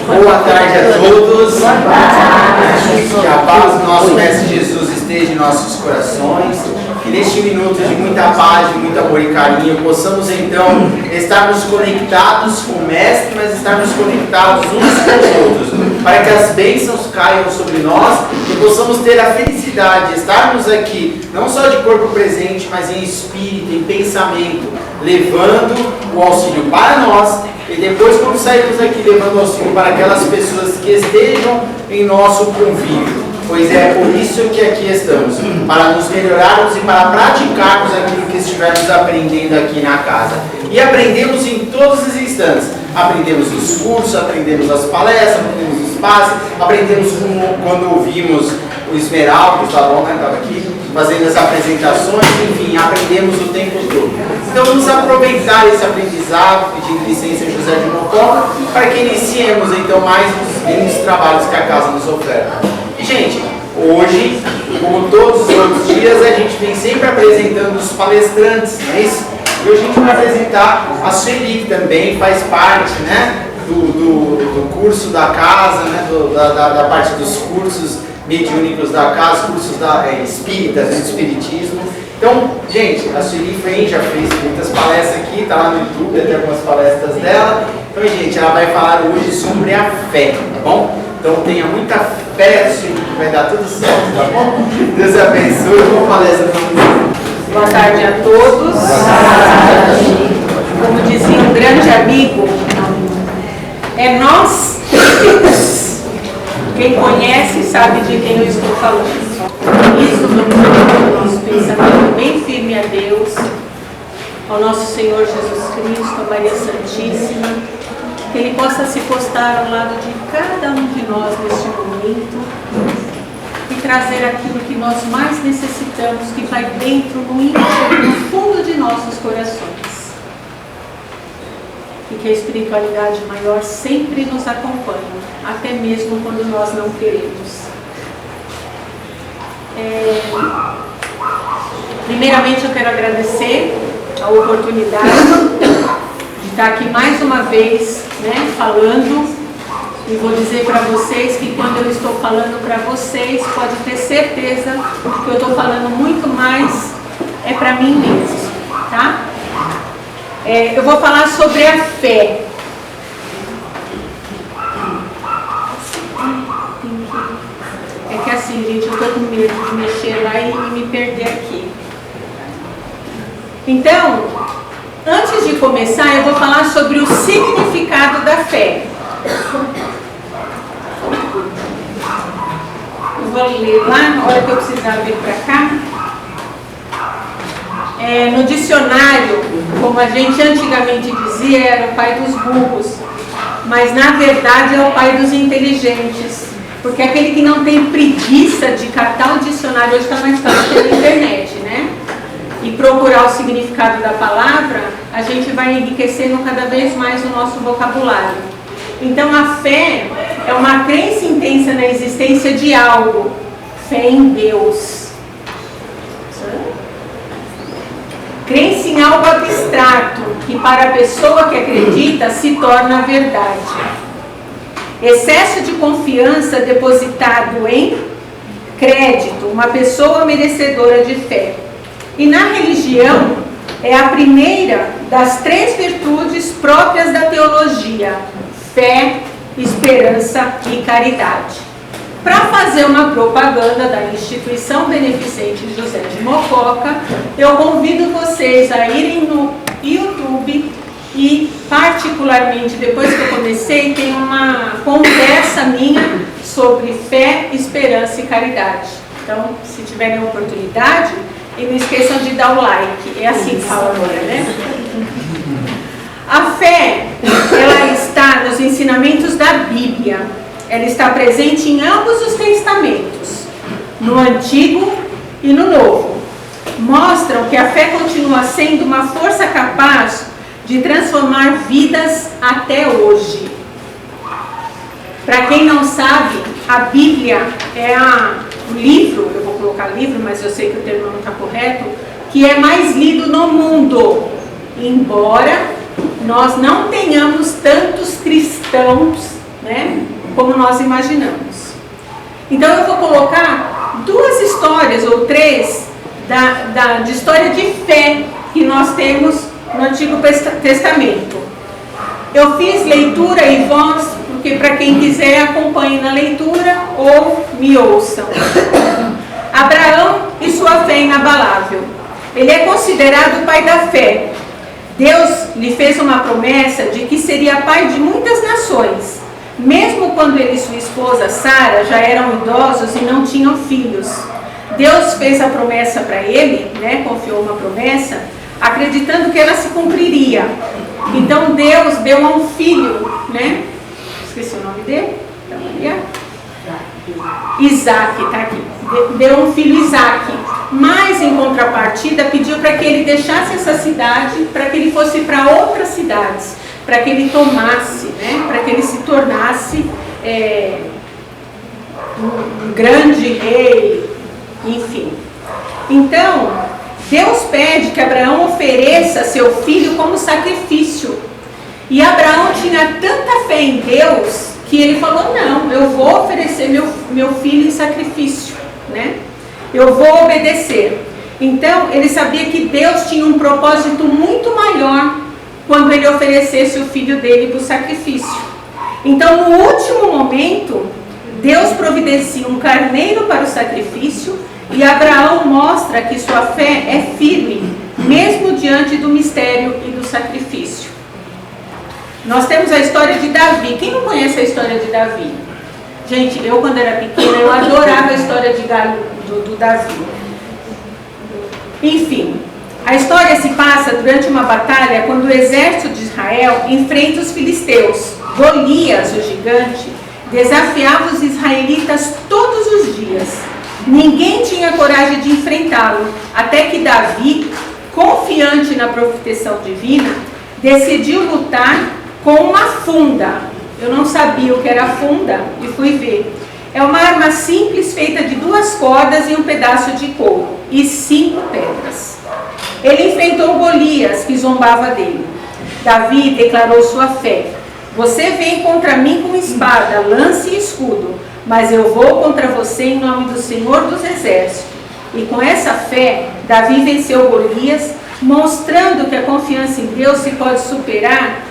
Boa tarde a todos. Que a paz do nosso Mestre Jesus esteja em nossos corações. Que neste minuto de muita paz, de muito amor e carinho, possamos então estarmos conectados com o Mestre, mas estarmos conectados uns com os outros, para que as bênçãos caiam sobre nós e possamos ter a felicidade de estarmos aqui, não só de corpo presente, mas em espírito, em pensamento, levando o auxílio para nós. E depois, quando sairmos daqui, levando auxílio para aquelas pessoas que estejam em nosso convívio. Pois é por isso que aqui estamos, para nos melhorarmos e para praticarmos aquilo que estivermos aprendendo aqui na casa. E aprendemos em todos os instantes. Aprendemos nos cursos, aprendemos nas palestras, aprendemos nos passes, aprendemos quando ouvimos o Esmeralda, que estava aqui, fazendo as apresentações, enfim, aprendemos o tempo todo. Então vamos aproveitar esse aprendizado, pedindo licença a José de Mococa, para que iniciemos então mais os lindos trabalhos que a casa nos oferta. E gente, hoje, como todos os outros dias, a gente vem sempre apresentando os palestrantes, não é isso? E hoje a gente vai apresentar a Sueli, que também faz parte, né, do curso da casa, né, da parte dos cursos mediúnicos da casa, cursos espíritas, do espiritismo. Então, gente, a Sueli já fez muitas palestras aqui, está lá no YouTube, tem algumas palestras dela. Então, gente, ela vai falar hoje sobre a fé, tá bom? Então, tenha muita fé, Sueli, que vai dar tudo certo, tá bom? Deus abençoe. Boa palestra para você. Boa tarde a todos. Como dizia um grande amigo, é nós Deus. Quem conhece sabe de quem eu estou falando. Isso, vamos ter o nosso pensamento bem firme a Deus, ao nosso Senhor Jesus Cristo, a Maria Santíssima, que Ele possa se postar ao lado de cada um de nós neste momento e trazer aquilo que nós mais necessitamos, que vai dentro, no íntimo, no fundo de nossos corações. E que a espiritualidade maior sempre nos acompanhe, até mesmo quando nós não queremos. Primeiramente eu quero agradecer a oportunidade de estar aqui mais uma vez, né, falando, e vou dizer para vocês que quando eu estou falando para vocês, pode ter certeza que eu estou falando muito mais para mim mesmo, tá? Eu vou falar sobre a fé. É que assim, gente, eu estou com medo de mexer lá e me perder aqui. Então, antes de começar, eu vou falar sobre o significado da fé. Eu vou ler lá, na hora que eu precisar vir para cá. No dicionário, como a gente antigamente dizia, era o pai dos burros, mas na verdade é o pai dos inteligentes, porque aquele que não tem preguiça de catar o dicionário, hoje está mais fácil pela internet, né? E procurar o significado da palavra, a gente vai enriquecendo cada vez mais o nosso vocabulário. Então a fé é uma crença intensa na existência de algo, fé em Deus. Crença em algo abstrato, que para a pessoa que acredita se torna verdade. Excesso de confiança depositado em crédito, uma pessoa merecedora de fé. E na religião, é a primeira das 3 virtudes próprias da teologia: fé, esperança e caridade. Para fazer uma propaganda da instituição beneficente José de Mococa, eu convido vocês a irem no YouTube e, particularmente, depois que eu comecei, tem uma conversa minha sobre fé, esperança e caridade. Então, se tiverem oportunidade, e não esqueçam de dar o like. É assim que fala agora, né? A fé, ela está nos ensinamentos da Bíblia. Ela está presente em ambos os testamentos, no Antigo e no Novo. Mostram que a fé continua sendo uma força capaz de transformar vidas até hoje. Para quem não sabe, a Bíblia é o livro, eu vou colocar livro, mas eu sei que o termo não está correto, que é mais lido no mundo, embora nós não tenhamos tantos cristãos né? Como nós imaginamos. Então eu vou colocar 2 histórias ou 3 de história de fé que nós temos no Antigo Testamento. Eu fiz leitura e voz, porque para quem quiser acompanhe na leitura ou me ouçam. Abraão e sua fé inabalável. Ele é considerado o pai da fé. Deus lhe fez uma promessa de que seria pai de muitas nações, mesmo quando ele e sua esposa Sara já eram idosos e não tinham filhos. Deus fez a promessa para ele, né, confiou uma promessa, acreditando que ela se cumpriria. Então Deus deu a um filho, né? Esqueci o nome dele, Isaac, está aqui. Deu um filho Isaac, mas em contrapartida pediu para que ele deixasse essa cidade, para que ele fosse para outras cidades, para que ele tomasse, né? Para que ele se tornasse um grande rei, enfim. Então, Deus pede que Abraão ofereça seu filho como sacrifício. E Abraão tinha tanta fé em Deus que ele falou, não, eu vou oferecer meu filho em sacrifício, né? Eu vou obedecer. Então, ele sabia que Deus tinha um propósito muito maior quando ele oferecesse o filho dele para o sacrifício. Então, no último momento, Deus providencia um carneiro para o sacrifício e Abraão mostra que sua fé é firme, mesmo diante do mistério e do sacrifício. Nós temos a história de Davi. Quem não conhece a história de Davi? Gente, eu quando era pequena, eu adorava a história do Davi. Enfim, a história se passa durante uma batalha quando o exército de Israel enfrenta os filisteus. Golias, o gigante, desafiava os israelitas todos os dias. Ninguém tinha coragem de enfrentá-lo, até que Davi, confiante na proteção divina, decidiu lutar com uma funda. Eu não sabia o que era funda e fui ver. É uma arma simples feita de 2 cordas e um pedaço de couro e 5 pedras. Ele enfrentou Golias, que zombava dele. Davi declarou sua fé. Você vem contra mim com espada, lance e escudo, mas eu vou contra você em nome do Senhor dos Exércitos. E com essa fé, Davi venceu Golias, mostrando que a confiança em Deus se pode superar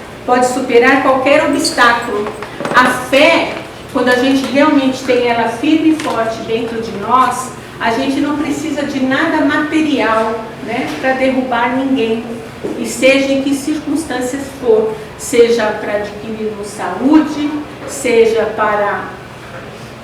qualquer obstáculo. A fé, quando a gente realmente tem ela firme e forte dentro de nós, a gente não precisa de nada material, né, para derrubar ninguém. E seja em que circunstâncias for, seja para adquirirmos saúde, seja para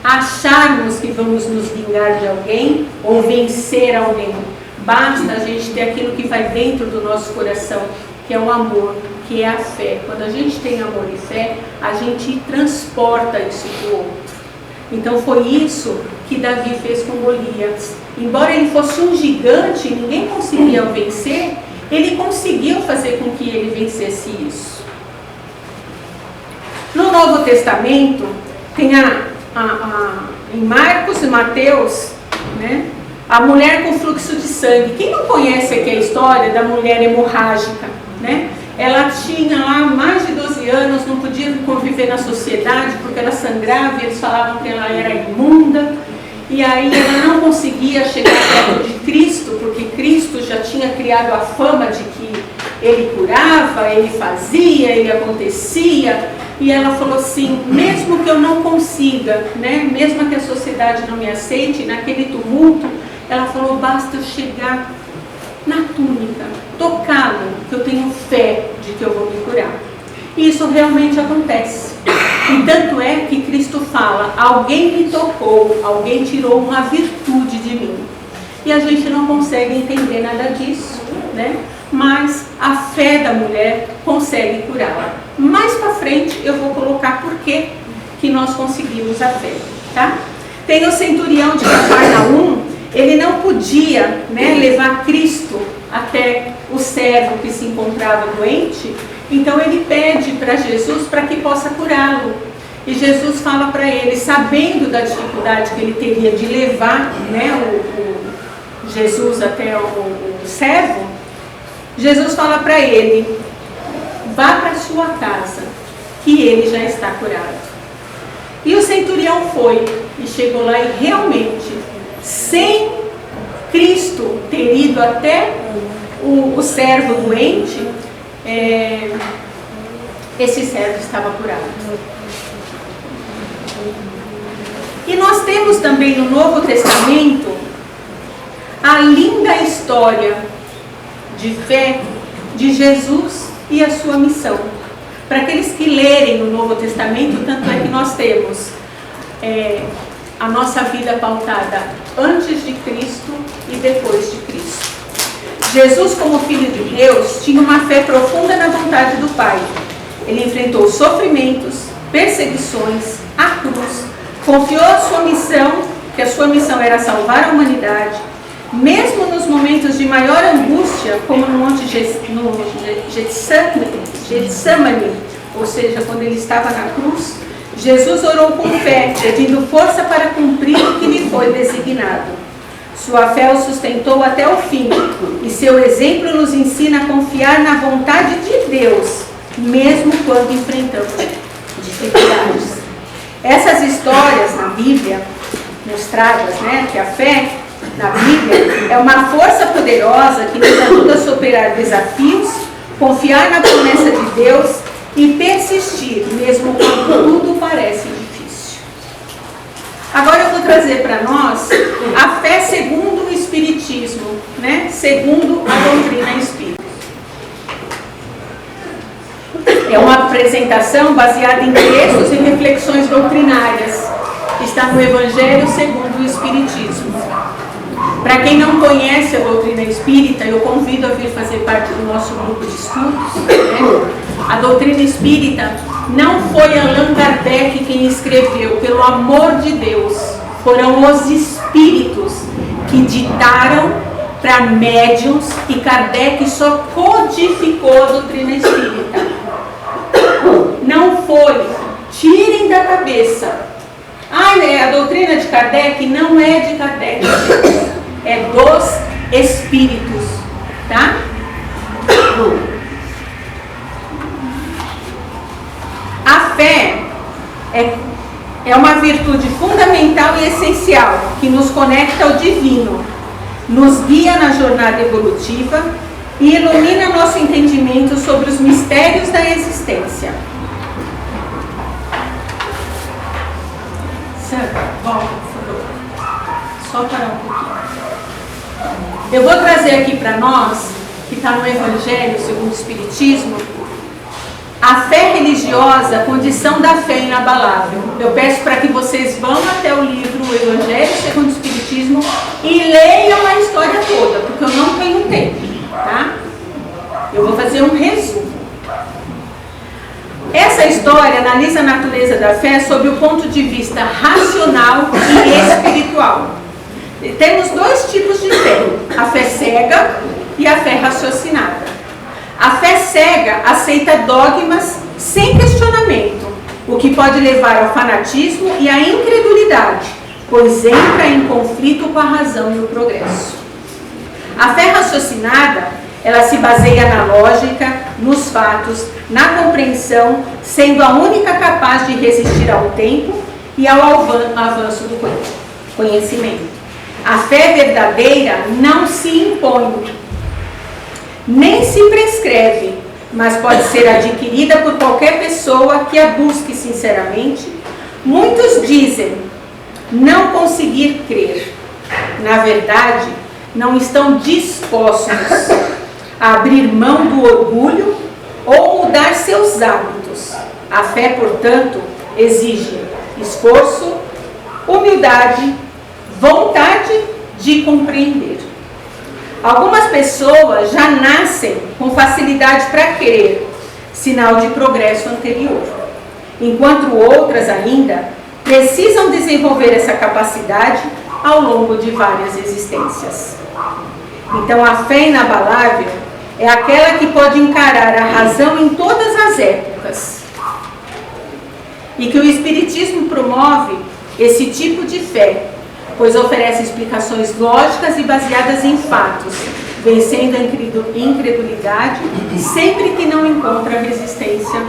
acharmos que vamos nos vingar de alguém ou vencer alguém. Basta a gente ter aquilo que vai dentro do nosso coração, que é o amor, que é a fé. Quando a gente tem amor e fé, a gente transporta isso para o outro. Então foi isso que Davi fez com Golias. Embora ele fosse um gigante e ninguém conseguia o vencer, ele conseguiu fazer com que ele vencesse isso. No Novo Testamento, tem em Marcos e Mateus, né, a mulher com fluxo de sangue. Quem não conhece aqui a história da mulher hemorrágica, né? Ela tinha lá mais de 12 anos, não podia conviver na sociedade porque ela sangrava e eles falavam que ela era imunda. E aí ela não conseguia chegar perto de Cristo, porque Cristo já tinha criado a fama de que ele curava, ele fazia, ele acontecia. E ela falou assim, mesmo que eu não consiga, né, mesmo que a sociedade não me aceite, naquele tumulto, ela falou, basta eu chegar na túnica, tocá-lo, que eu tenho fé de que eu vou me curar. E isso realmente acontece. E tanto é que Cristo fala, alguém me tocou, alguém tirou uma virtude de mim. E a gente não consegue entender nada disso, né? Mas a fé da mulher consegue curá-la. Mais para frente eu vou colocar por que nós conseguimos a fé, tá? Tem o centurião de Cafarnaum, ele não podia, né, levar Cristo até o servo que se encontrava doente, então ele pede para Jesus para que possa curá-lo. E Jesus fala para ele, sabendo da dificuldade que ele teria de levar, né, o Jesus até o servo, Jesus fala para ele, vá para sua casa, que ele já está curado. E o centurião foi e chegou lá e realmente, sem Cristo ter ido até o servo doente, esse servo estava curado. E nós temos também no Novo Testamento a linda história de fé de Jesus e a sua missão. Para aqueles que lerem o Novo Testamento, tanto é que nós temos a nossa vida pautada antes de Cristo e depois de Cristo. Jesus, como Filho de Deus, tinha uma fé profunda na vontade do Pai. Ele enfrentou sofrimentos, perseguições, a cruz, confiou a sua missão, que a sua missão era salvar a humanidade, mesmo nos momentos de maior angústia, como no Monte Getsemane, ou seja, quando ele estava na cruz, Jesus orou com fé, pedindo força para cumprir o que lhe foi designado. Sua fé o sustentou até o fim, e seu exemplo nos ensina a confiar na vontade de Deus, mesmo quando enfrentamos dificuldades. Essas histórias na Bíblia, mostradas, que a fé na Bíblia é uma força poderosa que nos ajuda a superar desafios, confiar na promessa de Deus e persistir, mesmo quando tudo parece difícil. Agora eu vou trazer para nós a fé segundo o Espiritismo, segundo a doutrina espírita. É uma apresentação baseada em textos e reflexões doutrinárias. Está no Evangelho segundo o Espiritismo. Para quem não conhece a doutrina espírita, eu convido a vir fazer parte do nosso grupo de estudos. A doutrina espírita não foi Allan Kardec quem escreveu, pelo amor de Deus. Foram os espíritos que ditaram para médiuns e Kardec só codificou a doutrina espírita. Não foi, tirem da cabeça. A doutrina de Kardec não é de Kardec, é dos espíritos, tá? A fé é uma virtude fundamental e essencial que nos conecta ao divino, nos guia na jornada evolutiva e ilumina nosso entendimento sobre os mistérios da existência. Sandra, volta, por favor. Só parar um pouquinho. Eu vou trazer aqui para nós, que está no Evangelho segundo o Espiritismo, a fé religiosa, a condição da fé inabalável. Eu peço para que vocês vão até o livro O Evangelho segundo o Espiritismo e leiam a história toda, porque eu não tenho tempo, tá? Eu vou fazer um resumo. Essa história analisa a natureza da fé sob o ponto de vista racional e espiritual. Temos dois tipos de fé, a fé cega e a fé raciocinada. A fé cega aceita dogmas sem questionamento, o que pode levar ao fanatismo e à incredulidade, pois entra em conflito com a razão e o progresso. A fé raciocinada, ela se baseia na lógica, nos fatos, na compreensão, sendo a única capaz de resistir ao tempo e ao avanço do conhecimento. A fé verdadeira não se impõe, nem se prescreve, mas pode ser adquirida por qualquer pessoa que a busque sinceramente. Muitos dizem não conseguir crer. Na verdade, não estão dispostos a abrir mão do orgulho ou mudar seus hábitos. A fé, portanto, exige esforço, humildade, vontade de compreender. Algumas pessoas já nascem com facilidade para crer, sinal de progresso anterior, enquanto outras ainda precisam desenvolver essa capacidade ao longo de várias existências. Então, a fé inabalável é aquela que pode encarar a razão em todas as épocas, e que o Espiritismo promove esse tipo de fé, pois oferece explicações lógicas e baseadas em fatos, vencendo a incredulidade sempre que não encontra resistência,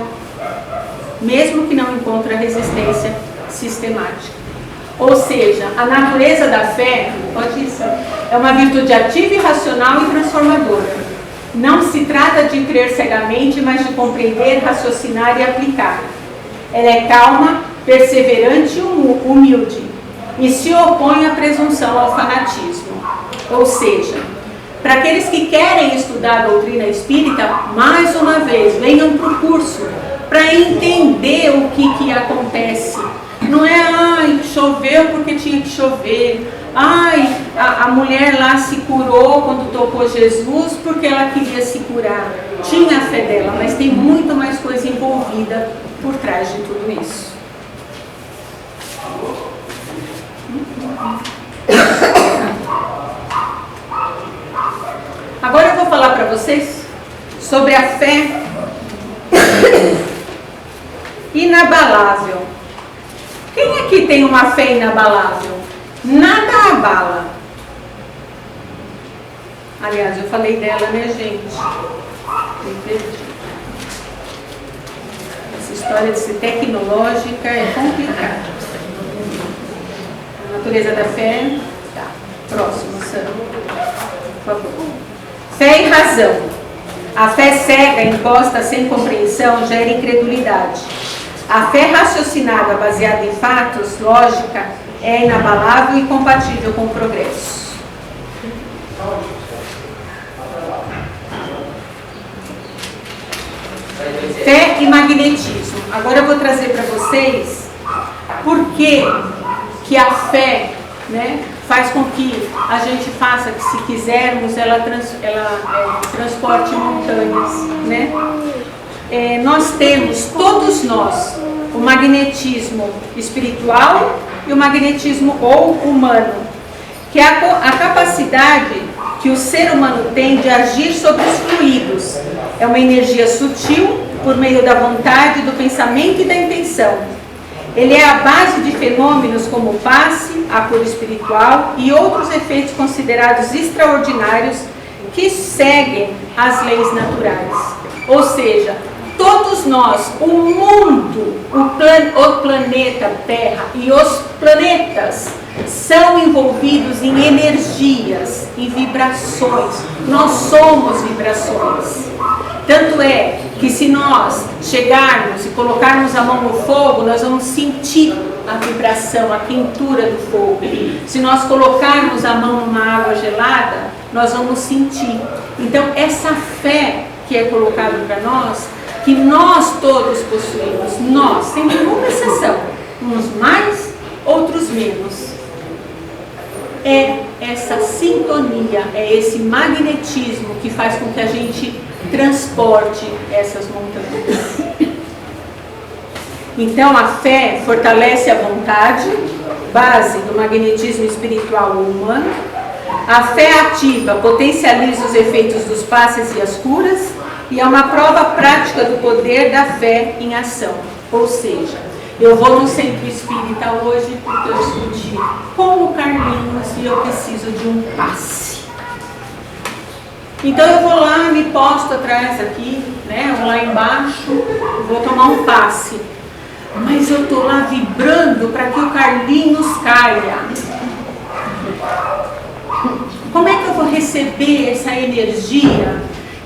mesmo que não encontre resistência sistemática. Ou seja, a natureza da fé, pode isso, é uma virtude ativa e racional e transformadora. Não se trata de crer cegamente, mas de compreender, raciocinar e aplicar. Ela é calma, perseverante e humilde, e se opõe à presunção ao fanatismo. Ou seja, para aqueles que querem estudar a doutrina espírita, mais uma vez, venham para o curso, para entender o que acontece. Não é, ai, choveu porque tinha que chover. Ai, a mulher lá se curou quando tocou Jesus porque ela queria se curar. Tinha a fé dela, mas tem muito mais coisa envolvida por trás de tudo isso. Agora eu vou falar para vocês sobre a fé inabalável. Quem aqui tem uma fé inabalável? Nada abala. Aliás, eu falei dela, né, gente? Me perdi. Essa história de ser tecnológica é complicada. A natureza da fé. Tá. Próximo, Sandra. Por favor. Fé e razão. A fé cega, imposta sem compreensão, gera incredulidade. A fé raciocinada, baseada em fatos, lógica, é inabalável e compatível com o progresso. Fé e magnetismo. Agora eu vou trazer para vocês por que a fé, né, faz com que a gente faça que, se quisermos, ela transporte montanhas, né? Nós temos, todos nós, o magnetismo espiritual e o magnetismo ou humano, que é a capacidade que o ser humano tem de agir sobre os fluidos. É uma energia sutil por meio da vontade, do pensamento e da intenção. Ele é a base de fenômenos como o passe, a cura espiritual e outros efeitos considerados extraordinários que seguem as leis naturais. Ou seja, todos nós, o mundo, o planeta Terra e os planetas são envolvidos em energias, em vibrações. Nós somos vibrações. Tanto é que, se nós chegarmos e colocarmos a mão no fogo, nós vamos sentir a vibração, a quentura do fogo. Se nós colocarmos a mão numa água gelada, nós vamos sentir. Então, essa fé que é colocada para nós, que nós todos possuímos, nós, sem nenhuma exceção, uns mais, outros menos, é essa sintonia, é esse magnetismo que faz com que a gente transporte essas montanhas. Então, a fé fortalece a vontade, base do magnetismo espiritual ou humano. A fé ativa potencializa os efeitos dos passes e as curas, e é uma prova prática do poder da fé em ação. Ou seja, eu vou no centro espírita hoje porque eu discuti com o Carlinhos e eu preciso de um passe. Então eu vou lá, me posto atrás aqui, né? Eu vou lá embaixo, vou tomar um passe. Mas eu estou lá vibrando para que o Carlinhos caia. Como é que eu vou receber essa energia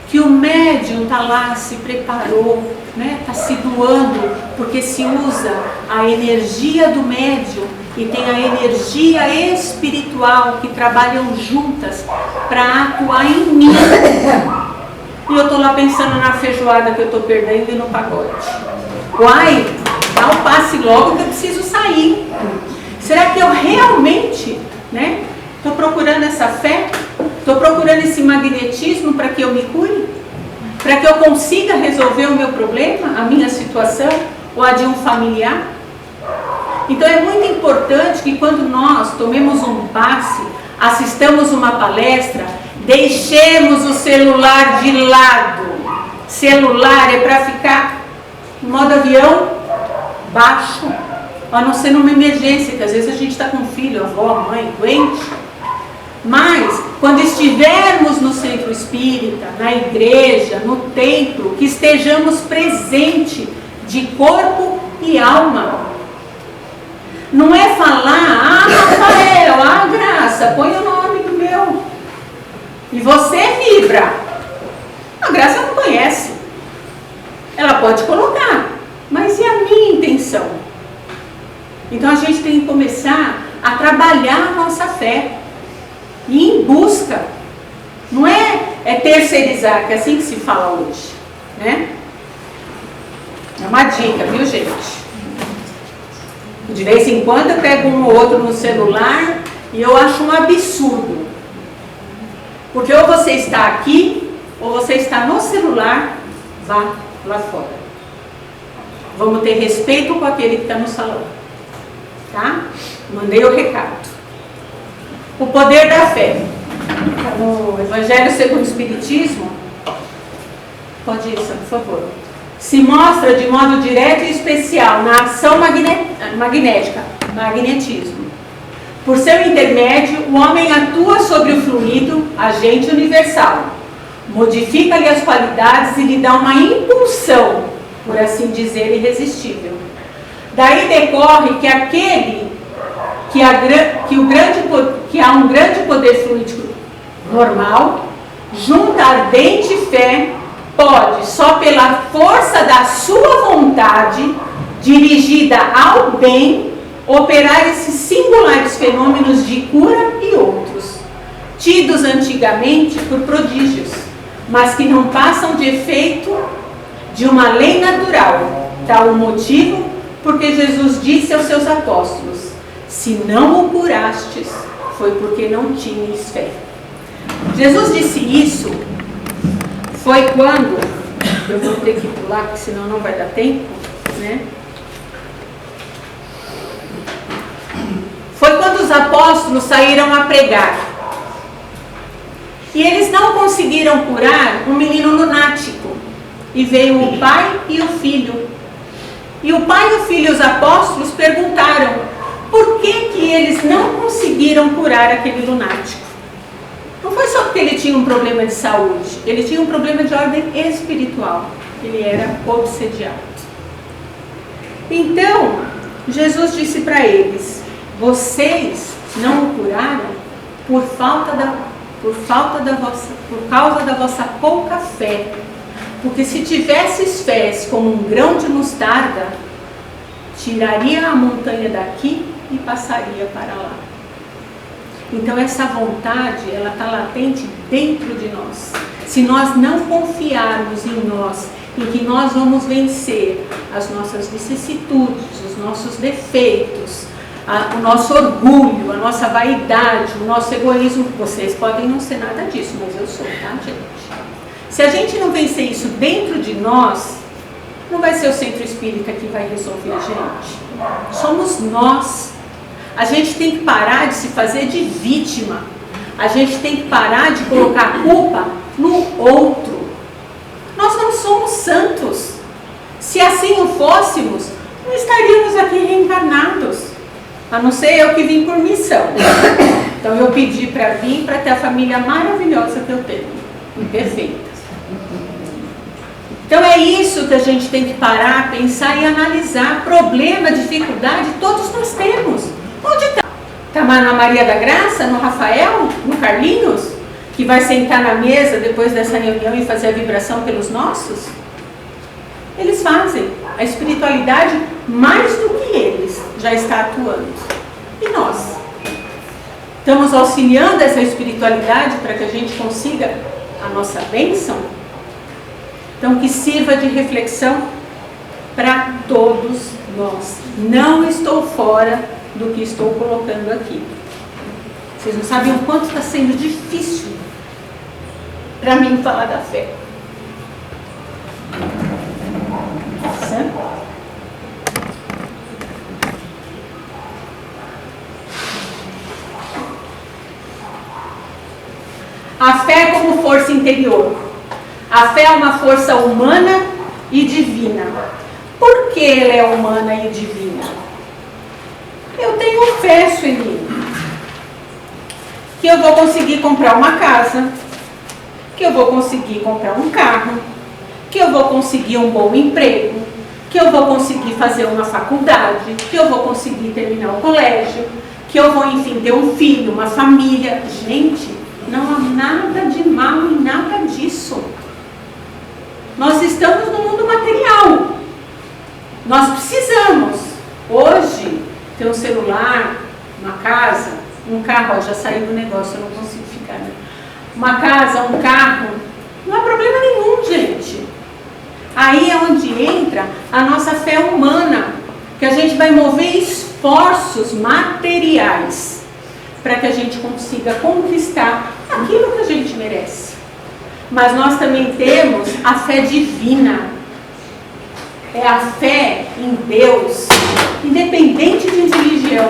que o médium está lá, se preparou, né? Está se doando, porque se usa a energia do médium e tem a energia espiritual que trabalham juntas para atuar em mim. E eu estou lá pensando na feijoada que eu estou perdendo e no pagode. Uai, dá um passe logo que eu preciso sair. Será que eu realmente, né, estou procurando essa fé? Estou procurando esse magnetismo para que eu me cure? Para que eu consiga resolver o meu problema, a minha situação, ou a de um familiar? Então é muito importante que, quando nós tomemos um passe, assistamos uma palestra, deixemos o celular de lado. Celular é para ficar no modo avião baixo, a não ser numa emergência, que às vezes a gente está com um filho, avó, mãe, doente. Mas, quando estivermos no centro espírita, na igreja, no templo, que estejamos presentes de corpo e alma. Não é falar, Rafael, Graça, põe o nome do meu. E você vibra. A Graça não conhece. Ela pode colocar, mas e a minha intenção? Então a gente tem que começar a trabalhar a nossa fé. E ir em busca. Não é terceirizar, que é assim que se fala hoje, né? É uma dica, viu, gente? De vez em quando eu pego um ou outro no celular e eu acho um absurdo. Porque ou você está aqui, ou você está no celular, vá lá fora. Vamos ter respeito com aquele que está no salão. Tá? Mandei o recado. O poder da fé. No Evangelho segundo o Espiritismo, pode ir, por favor. Se mostra de modo direto e especial na ação magnética, magnetismo. Por seu intermédio, o homem atua sobre o fluido, agente universal, modifica-lhe as qualidades e lhe dá uma impulsão, por assim dizer, irresistível. Daí decorre que há um grande poder fluídico normal, junto à ardente fé, pode, só pela força da sua vontade, dirigida ao bem, operar esses singulares fenômenos de cura e outros, tidos antigamente por prodígios, mas que não passam de efeito de uma lei natural. Tal o motivo porque Jesus disse aos seus apóstolos: se não o curastes, foi porque não tinhas fé. Jesus disse isso foi quando, eu vou ter que pular, porque senão não vai dar tempo, né? Foi quando os apóstolos saíram a pregar. E eles não conseguiram curar um menino lunático. E veio o pai e o filho. E o pai, o filho e os apóstolos perguntaram por que eles não conseguiram curar aquele lunático. Não foi só porque ele tinha um problema de saúde, ele tinha um problema de ordem espiritual. Ele era obsediado. Então, Jesus disse para eles: vocês não o curaram por causa da vossa pouca fé. Porque se tivesses fé como um grão de mostarda, tiraria a montanha daqui e passaria para lá. Então essa vontade, ela está latente dentro de nós. Se nós não confiarmos em nós, em que nós vamos vencer as nossas vicissitudes, os nossos defeitos, o nosso orgulho, a nossa vaidade, o nosso egoísmo, vocês podem não ser nada disso, mas eu sou, tá, gente? Se a gente não vencer isso dentro de nós, não vai ser o centro espírita que vai resolver a gente. Somos nós. A gente tem que parar de se fazer de vítima. A gente tem que parar de colocar a culpa no outro. Nós não somos santos. Se assim o fôssemos, não estaríamos aqui reencarnados. A não ser eu que vim por missão. Então eu pedi para vir para ter a família maravilhosa que eu tenho. Imperfeita. Então é isso que a gente tem que parar, pensar e analisar. Problema, dificuldade, todos nós temos. Onde está? Está na Maria da Graça, no Rafael, no Carlinhos, que vai sentar na mesa depois dessa reunião e fazer a vibração pelos nossos? Eles fazem. A espiritualidade, mais do que eles, já está atuando. E nós? Estamos auxiliando essa espiritualidade para que a gente consiga a nossa bênção? Então, que sirva de reflexão para todos nós. Não estou fora do que estou colocando aqui. Vocês não sabem o quanto está sendo difícil para mim falar da fé. Certo? A fé como força interior. A fé é uma força humana e divina. Por que ela é humana e divina? Eu tenho fé, Sueli, que eu vou conseguir comprar uma casa, que eu vou conseguir comprar um carro, que eu vou conseguir um bom emprego, que eu vou conseguir fazer uma faculdade, que eu vou conseguir terminar o colégio, que eu vou, enfim, ter um filho, uma família. Gente, não há nada de mal em nada disso. Nós estamos no mundo material. Nós precisamos, hoje, ter um celular, uma casa, um carro. Ó, já saiu do negócio, eu não consigo ficar, né? Uma casa, um carro, não há problema nenhum, gente. Aí é onde entra a nossa fé humana, que a gente vai mover esforços materiais para que a gente consiga conquistar aquilo que a gente merece. Mas nós também temos a fé divina. É a fé em Deus, independente de religião.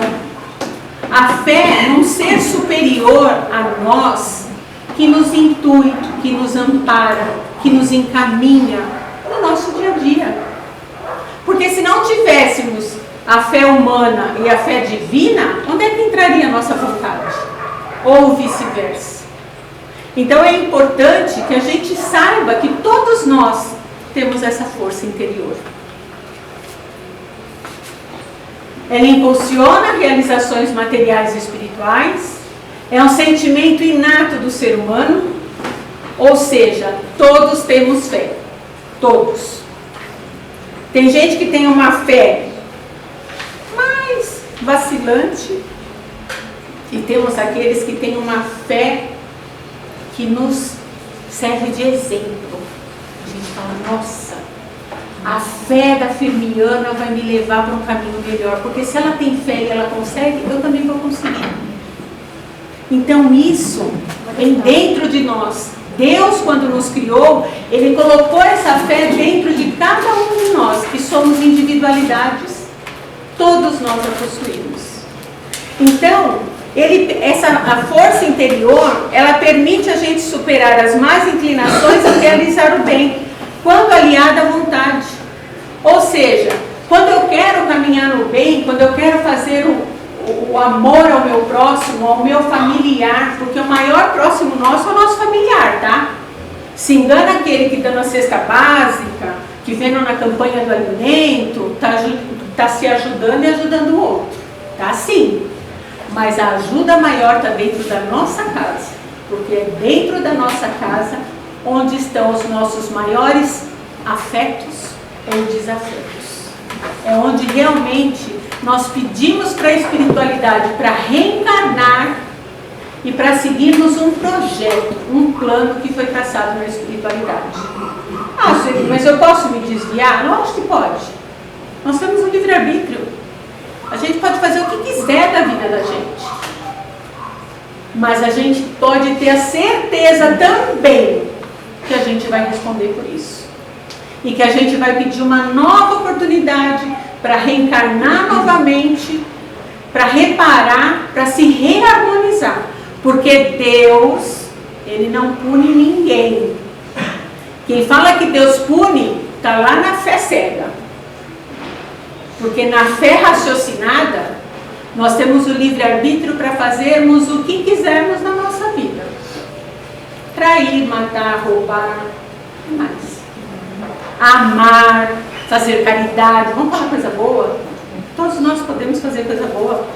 A fé num ser superior a nós, que nos intui, que nos ampara, que nos encaminha no nosso dia a dia. Porque se não tivéssemos a fé humana e a fé divina, onde é que entraria a nossa vontade? Ou vice-versa. Então é importante que a gente saiba que todos nós temos essa força interior. Ela impulsiona realizações materiais e espirituais, é um sentimento inato do ser humano, ou seja, todos temos fé. Todos. Tem gente que tem uma fé mais vacilante e temos aqueles que têm uma fé que nos serve de exemplo. A gente fala, nossa, a fé da Firmiana vai me levar para um caminho melhor, porque se ela tem fé e ela consegue, eu também vou conseguir. Então isso vem dentro de nós. Deus, quando nos criou, Ele colocou essa fé dentro de cada um de nós, que somos individualidades. Todos nós a possuímos. Então, a força interior, ela permite a gente superar as más inclinações e realizar o bem, quando aliada à vontade. Ou seja, quando eu quero caminhar no bem, quando eu quero fazer o amor ao meu próximo, ao meu familiar, porque o maior próximo nosso é o nosso familiar, tá? Se engana aquele que está na cesta básica, que vem na campanha do alimento, está se ajudando e ajudando o outro, tá? Sim, mas a ajuda maior está dentro da nossa casa, porque é dentro da nossa casa onde estão os nossos maiores afetos ou desafetos. É onde realmente nós pedimos para a espiritualidade para reencarnar e para seguirmos um projeto, um plano que foi traçado na espiritualidade. Ah, mas eu posso me desviar? Lógico que pode. Nós temos um livre-arbítrio. A gente pode fazer o que quiser da vida da gente. Mas a gente pode ter a certeza também que a gente vai responder por isso. E que a gente vai pedir uma nova oportunidade para reencarnar novamente, para reparar, para se reharmonizar. Porque Deus, Ele não pune ninguém. Quem fala que Deus pune, está lá na fé cega. Porque na fé raciocinada, nós temos o livre-arbítrio para fazermos o que quisermos na nossa vida. Trair, matar, roubar, mais. Amar, fazer caridade, vamos falar coisa boa? Todos nós podemos fazer coisa boa.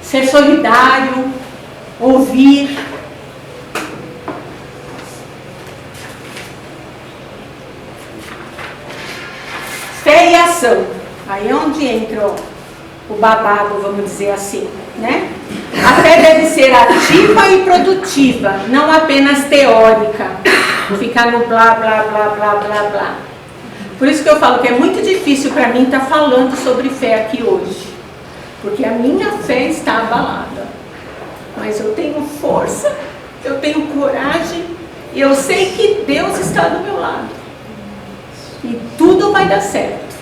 Ser solidário, ouvir. Fé e ação. Aí é onde entra o babado, vamos dizer assim, né? A fé deve ser ativa e produtiva, não apenas teórica. Ficar no blá, blá, blá, blá, blá, blá. Por isso que eu falo que é muito difícil para mim estar falando sobre fé aqui hoje. Porque a minha fé está abalada. Mas eu tenho força, eu tenho coragem, e eu sei que Deus está do meu lado. E tudo vai dar certo.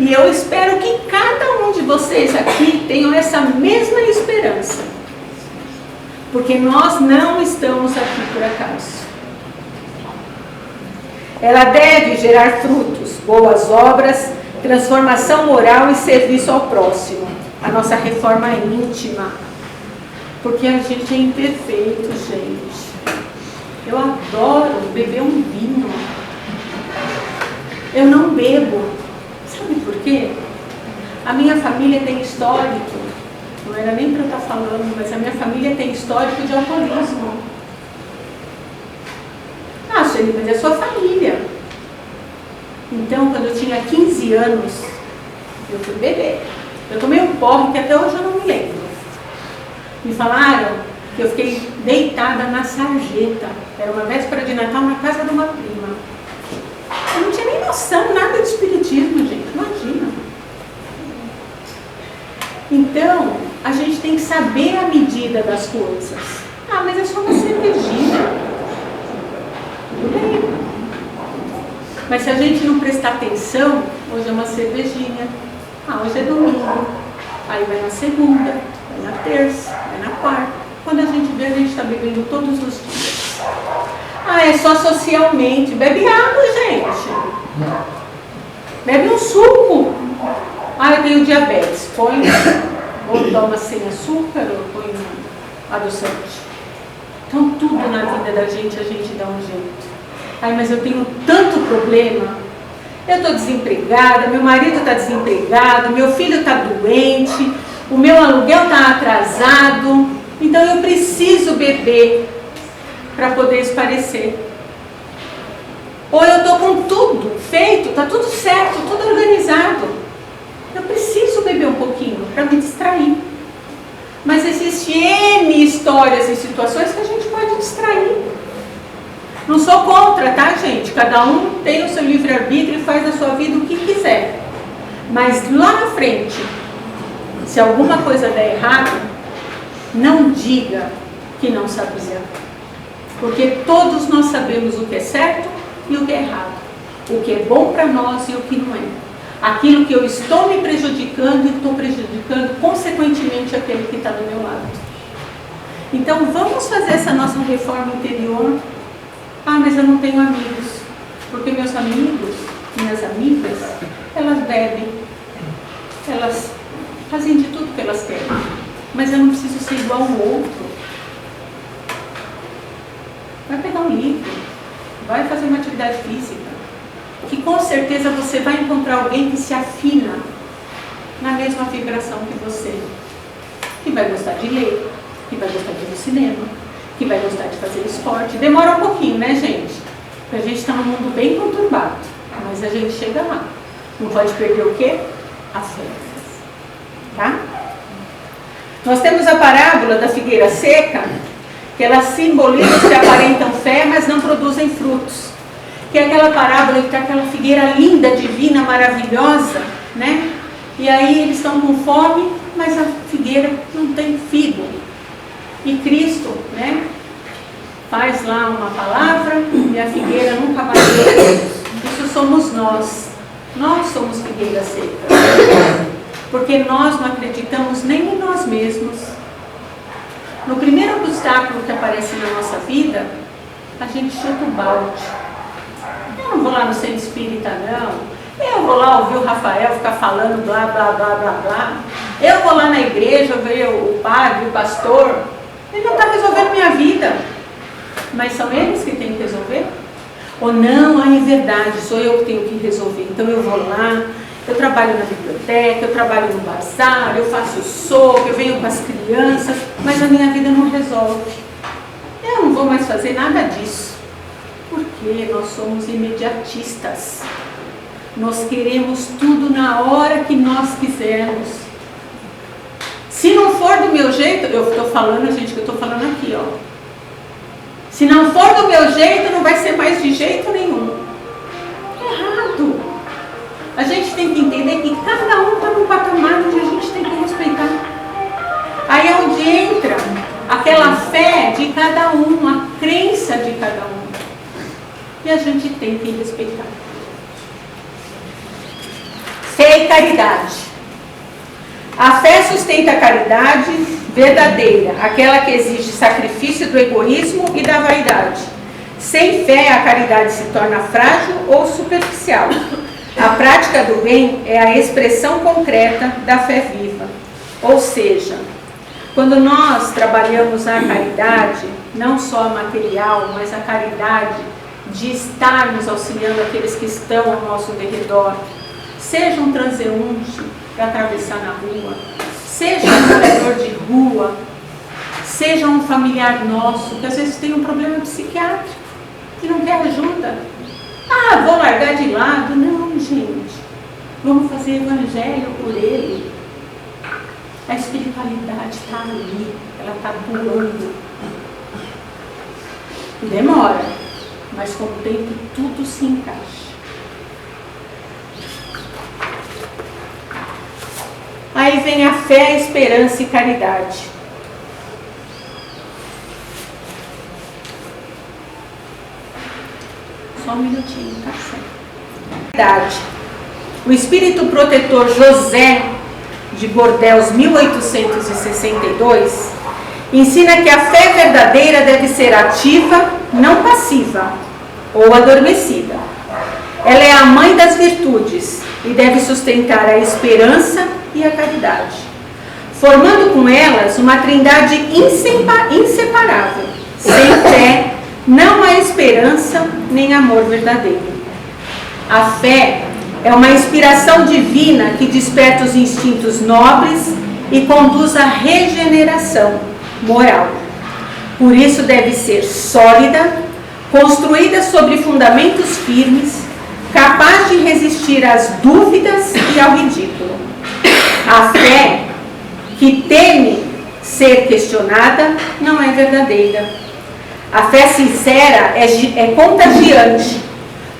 E eu espero que cada um de vocês aqui tenham essa mesma esperança. Porque nós não estamos aqui por acaso. Ela deve gerar frutos, boas obras, transformação moral e serviço ao próximo. A nossa reforma é íntima. Porque a gente é imperfeito, gente. Eu adoro beber um vinho. Eu não bebo. A minha família tem histórico, não era nem para eu estar falando, mas a minha família tem histórico de alcoolismo. Ah, Sueli, mas é a sua família. Então, quando eu tinha 15 anos, eu fui beber. Eu tomei um porre que até hoje eu não me lembro. Me falaram que eu fiquei deitada na sarjeta. Era uma véspera de Natal na casa de uma prima. Eu não tinha nem noção nada de espiritismo, gente. Imagina. Então, a gente tem que saber a medida das coisas. Ah, mas é só uma cervejinha. Tudo bem. Mas se a gente não prestar atenção, hoje é uma cervejinha. Ah, hoje é domingo. Aí vai na segunda, vai na terça, vai na quarta. Quando a gente vê, a gente está bebendo todos os dias. Ah, é só socialmente. Bebe água, gente. Bebe um suco. Ah, eu tenho diabetes. Põe, ou toma sem açúcar, ou põe adoçante. Então, tudo na vida da gente, a gente dá um jeito. Ai, mas eu tenho tanto problema. Eu estou desempregada, meu marido está desempregado, meu filho está doente, o meu aluguel está atrasado. Então, eu preciso beber para poder esparecer. Ou eu estou com tudo feito, está tudo certo, tudo organizado. Eu preciso beber um pouquinho para me distrair. Mas existem N histórias e situações que a gente pode distrair. Não sou contra, tá, gente? Cada um tem o seu livre-arbítrio e faz da sua vida o que quiser. Mas lá na frente, se alguma coisa der errado, não diga que não sabia. Porque todos nós sabemos o que é certo e o que é errado. O que é bom para nós e o que não é. Aquilo que eu estou me prejudicando e estou prejudicando, consequentemente, aquele que está do meu lado. Então, vamos fazer essa nossa reforma interior. Ah, mas eu não tenho amigos. Porque meus amigos, minhas amigas, elas bebem. Elas fazem de tudo que elas querem. Mas eu não preciso ser igual ao outro. Vai pegar um livro. Vai fazer uma atividade física. Que com certeza você vai encontrar alguém que se afina na mesma vibração que você. Que vai gostar de ler, que vai gostar de ir no cinema, que vai gostar de fazer esporte. Demora um pouquinho, né, gente? Porque a gente está num mundo bem conturbado, mas a gente chega lá. Não pode perder o quê? A fé. Tá? Nós temos a parábola da figueira seca, que ela simboliza os que aparentam fé, mas não produzem frutos. Que é aquela parábola que está aquela figueira linda, divina, maravilhosa, né? E aí eles estão com fome, mas a figueira não tem figo. E Cristo, né, faz lá uma palavra e a figueira nunca vai ter. Isso somos nós. Nós somos figueira seca. Porque nós não acreditamos nem em nós mesmos. No primeiro obstáculo que aparece na nossa vida, a gente chuta o balde. Eu não vou lá no centro espírita, não. Eu vou lá ouvir o Rafael ficar falando blá, blá, blá, blá, blá. Eu vou lá na igreja ver o padre, o pastor. Ele não está resolvendo minha vida. Mas são eles que têm que resolver? Ou não, é verdade, sou eu que tenho que resolver. Então eu vou lá, eu trabalho na biblioteca, eu trabalho no bazar, eu faço sopa, eu venho com as crianças, mas a minha vida não resolve. Eu não vou mais fazer nada disso. Porque nós somos imediatistas. Nós queremos tudo na hora que nós quisermos. Se não for do meu jeito, eu estou falando, gente, que eu estou falando aqui, ó. Se não for do meu jeito, não vai ser mais de jeito nenhum. Errado. A gente tem que entender que cada um está num patamar onde a gente tem que respeitar. Aí é onde entra aquela fé de cada um, a crença de cada um. E a gente tem que respeitar. Fé e caridade. A fé sustenta a caridade verdadeira, aquela que exige sacrifício do egoísmo e da vaidade. Sem fé, a caridade se torna frágil ou superficial. A prática do bem é a expressão concreta da fé viva. Ou seja, quando nós trabalhamos a caridade, não só a material, mas a caridade de estarmos auxiliando aqueles que estão ao nosso derredor, seja um transeunte, para atravessar na rua, seja um morador de rua, seja um familiar nosso, que às vezes tem um problema psiquiátrico e não quer ajuda. Ah, vou largar de lado. Não, gente. Vamos fazer evangelho por ele. A espiritualidade está ali, ela está atuando. Demora, mas com o tempo tudo se encaixa. Aí vem a fé, a esperança e caridade. Só um minutinho, tá certo. Caridade. O espírito protetor José de Bordeaux, 1862, ensina que a fé verdadeira deve ser ativa, não passiva ou adormecida. Ela é a mãe das virtudes e deve sustentar a esperança e a caridade, formando com elas uma trindade inseparável. Sem fé não há esperança nem amor verdadeiro. A fé é uma inspiração divina que desperta os instintos nobres e conduz à regeneração moral. Por isso deve ser sólida, construída sobre fundamentos firmes, capaz de resistir às dúvidas e ao ridículo. A fé que teme ser questionada não é verdadeira. A fé sincera é contagiante,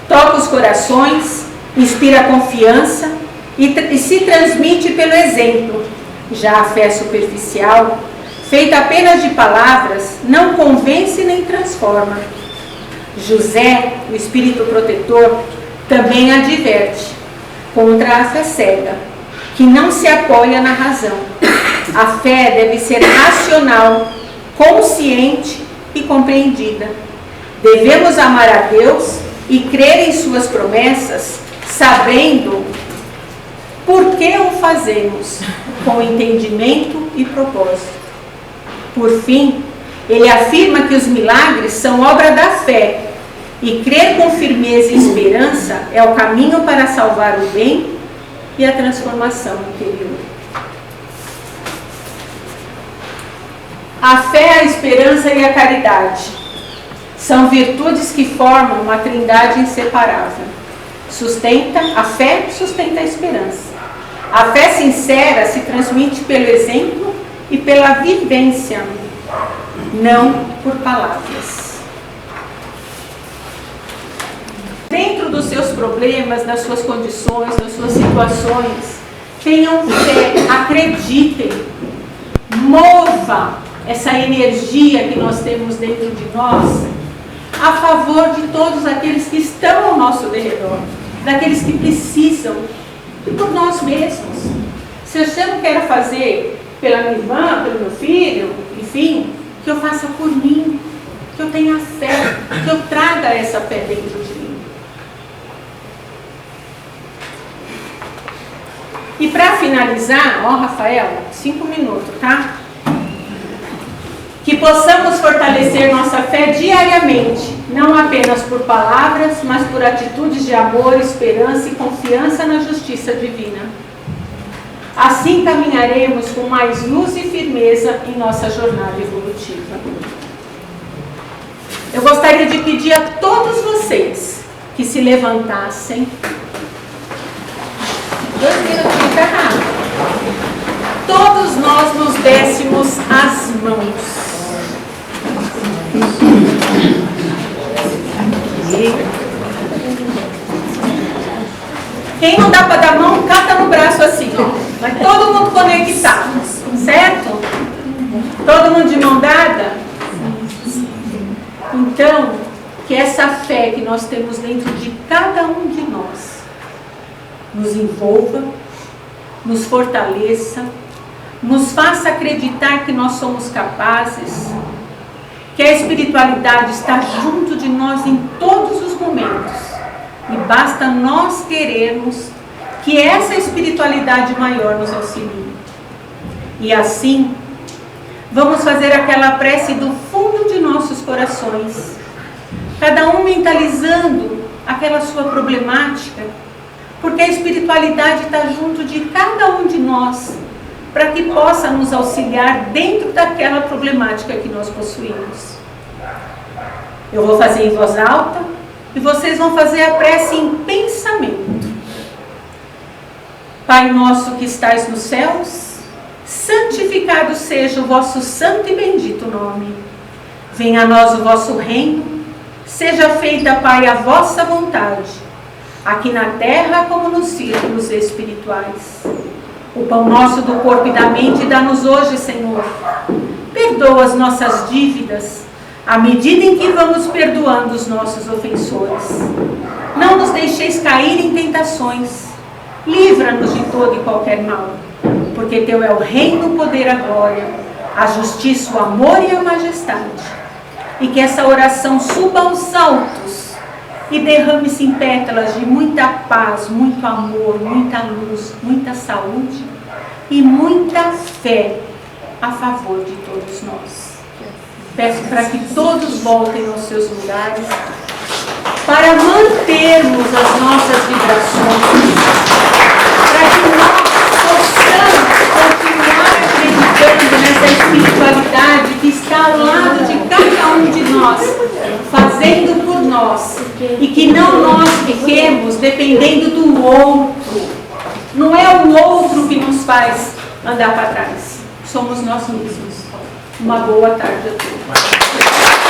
toca os corações, inspira confiança e se transmite pelo exemplo. Já a fé superficial, feita apenas de palavras, não convence nem transforma. José, o espírito protetor, também adverte contra a fé cega, que não se apoia na razão. A fé deve ser racional, consciente e compreendida. Devemos amar a Deus e crer em suas promessas, sabendo por que o fazemos, com entendimento e propósito. Por fim, ele afirma que os milagres são obra da fé e crer com firmeza e esperança é o caminho para salvar o bem e a transformação interior. A fé, a esperança e a caridade são virtudes que formam uma trindade inseparável. A fé sustenta a esperança. A fé sincera se transmite pelo exemplo e pela vivência, não por palavras. Dentro dos seus problemas, das suas condições, das suas situações, tenham fé, acreditem, mova essa energia que nós temos dentro de nós a favor de todos aqueles que estão ao nosso derredor, daqueles que precisam, e por nós mesmos. Se você não quer fazer pela minha irmã, pelo meu filho, enfim, que eu faça por mim, que eu tenha fé, que eu traga essa fé dentro de mim. E para finalizar, Rafael, 5 minutos, tá? Que possamos fortalecer nossa fé diariamente, não apenas por palavras, mas por atitudes de amor, esperança e confiança na justiça divina. Assim caminharemos com mais luz e firmeza em nossa jornada evolutiva. Eu gostaria de pedir a todos vocês que se levantassem. 2 minutos de carrada. Todos nós nos dessemos as mãos. Quem não dá para dar mão, cata no braço assim, ó. Mas todo mundo conectado, certo? Todo mundo de mão dada? Então, que essa fé que nós temos dentro de cada um de nós nos envolva, nos fortaleça, nos faça acreditar que nós somos capazes, que a espiritualidade está junto de nós em todos os momentos. E basta nós querermos que essa espiritualidade maior nos auxilie. E assim, vamos fazer aquela prece do fundo de nossos corações, cada um mentalizando aquela sua problemática, porque a espiritualidade está junto de cada um de nós, para que possa nos auxiliar dentro daquela problemática que nós possuímos. Eu vou fazer em voz alta e vocês vão fazer a prece em pensamento. Pai nosso que estais nos céus, santificado seja o vosso santo e bendito nome. Venha a nós o vosso reino, seja feita, Pai, a vossa vontade, aqui na terra como nos círculos espirituais. O pão nosso do corpo e da mente dá-nos hoje, Senhor. Perdoa as nossas dívidas, à medida em que vamos perdoando os nossos ofensores. Não nos deixeis cair em tentações. Livra-nos de todo e qualquer mal, porque Teu é o reino, o poder, a glória, a justiça, o amor e a majestade. E que essa oração suba aos altos e derrame-se em pétalas de muita paz, muito amor, muita luz, muita saúde e muita fé a favor de todos nós. Peço para que todos voltem aos seus lugares, para mantermos as nossas vibrações, para que nós possamos continuar acreditando nessa espiritualidade que está ao lado de cada um de nós, fazendo por nós, e que não nós fiquemos dependendo do outro. Não é o outro que nos faz andar para trás, somos nós mesmos. Uma boa tarde a todos.